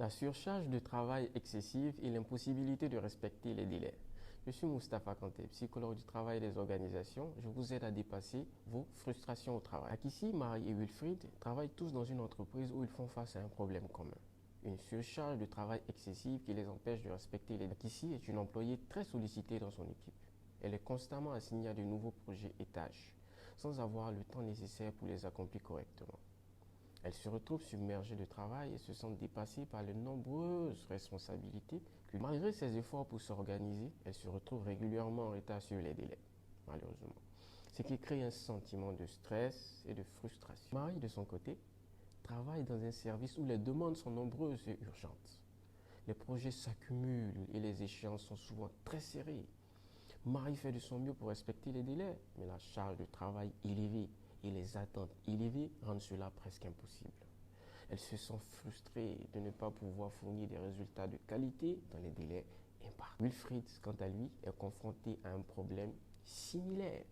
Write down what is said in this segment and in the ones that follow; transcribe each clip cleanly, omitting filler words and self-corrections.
La surcharge de travail excessive et l'impossibilité de respecter les délais. Je suis Moustapha Kanté, psychologue du travail et des organisations. Je vous aide à dépasser vos frustrations au travail. Ici, Marie et Wilfried travaillent tous dans une entreprise où ils font face à un problème commun. Une surcharge de travail excessive qui les empêche de respecter les délais. Ici est une employée très sollicitée dans son équipe. Elle est constamment assignée à de nouveaux projets et tâches, sans avoir le temps nécessaire pour les accomplir correctement. Elle se retrouve submergée de travail et se sent dépassée par les nombreuses responsabilités. Malgré ses efforts pour s'organiser, elle se retrouve régulièrement en retard sur les délais, malheureusement. Ce qui crée un sentiment de stress et de frustration. Marie, de son côté, travaille dans un service où les demandes sont nombreuses et urgentes. Les projets s'accumulent et les échéances sont souvent très serrées. Marie fait de son mieux pour respecter les délais, mais la charge de travail élevée et les attentes élevées rendent cela presque impossible. Elle se sent frustrée de ne pas pouvoir fournir des résultats de qualité dans les délais impartis. Wilfried, quant à lui, est confronté à un problème similaire.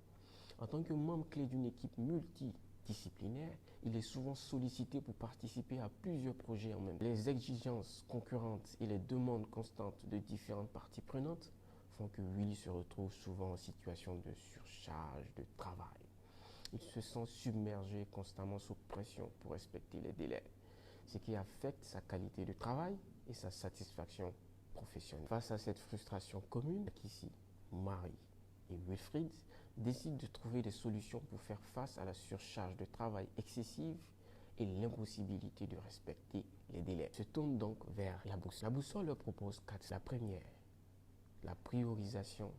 En tant que membre clé d'une équipe multidisciplinaire, il est souvent sollicité pour participer à plusieurs projets en même temps. Les exigences concurrentes et les demandes constantes de différentes parties prenantes font que Willy se retrouve souvent en situation de surcharge de travail. Il se sent submergé constamment sous pression pour respecter les délais, ce qui affecte sa qualité de travail et sa satisfaction professionnelle. Face à cette frustration commune, ici, Marie et Wilfried décident de trouver des solutions pour faire face à la surcharge de travail excessive et l'impossibilité de respecter les délais. Ils se tournent donc vers la boussole. La boussole leur propose 4. La première, la priorisation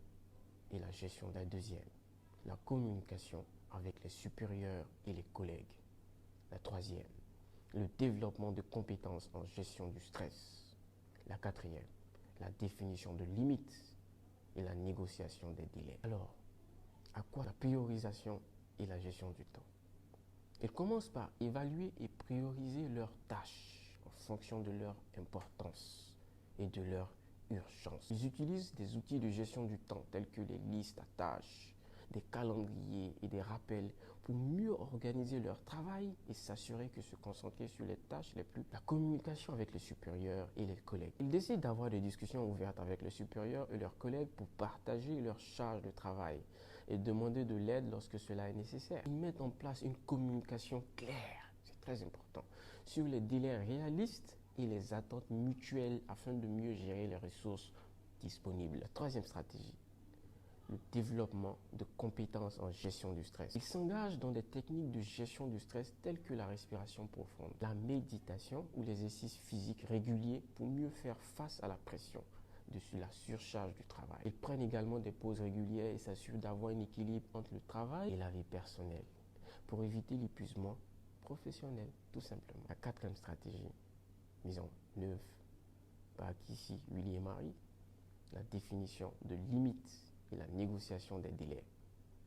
et la gestion. La deuxième, la communication avec les supérieurs et les collègues. La troisième, le développement de compétences en gestion du stress. La quatrième, la définition de limites et la négociation des délais. Alors, à quoi la priorisation et la gestion du temps? Ils commencent par évaluer et prioriser leurs tâches en fonction de leur importance et de leur urgence. Ils utilisent des outils de gestion du temps tels que les listes à tâches, des calendriers et des rappels pour mieux organiser leur travail et s'assurer que se concentrer sur les tâches les plus... La communication avec les supérieurs et les collègues. Ils décident d'avoir des discussions ouvertes avec les supérieurs et leurs collègues pour partager leur charge de travail et demander de l'aide lorsque cela est nécessaire. Ils mettent en place une communication claire, c'est très important, sur les délais réalistes et les attentes mutuelles afin de mieux gérer les ressources disponibles. La troisième stratégie, le développement de compétences en gestion du stress. Ils s'engagent dans des techniques de gestion du stress telles que la respiration profonde, la méditation ou les exercices physiques réguliers pour mieux faire face à la pression de la surcharge du travail. Ils prennent également des pauses régulières et s'assurent d'avoir un équilibre entre le travail et la vie personnelle pour éviter l'épuisement professionnel, tout simplement. La quatrième stratégie, mise en œuvre par ici Willy et Marie, la définition de limites et la négociation des délais.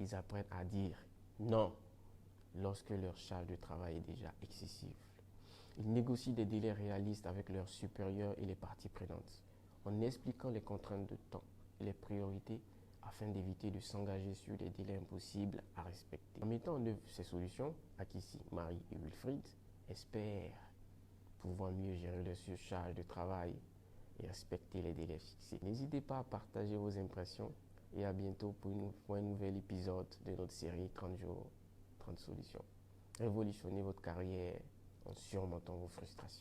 Ils apprennent à dire non lorsque leur charge de travail est déjà excessive. Ils négocient des délais réalistes avec leurs supérieurs et les parties prenantes, en expliquant les contraintes de temps et les priorités afin d'éviter de s'engager sur des délais impossibles à respecter. En mettant en œuvre ces solutions, Akissi, Marie et Wilfried espèrent pouvoir mieux gérer leur surcharge de travail et respecter les délais fixés. N'hésitez pas à partager vos impressions et à bientôt pour un nouvel épisode de notre série 30 jours, 30 solutions. Révolutionnez votre carrière en surmontant vos frustrations.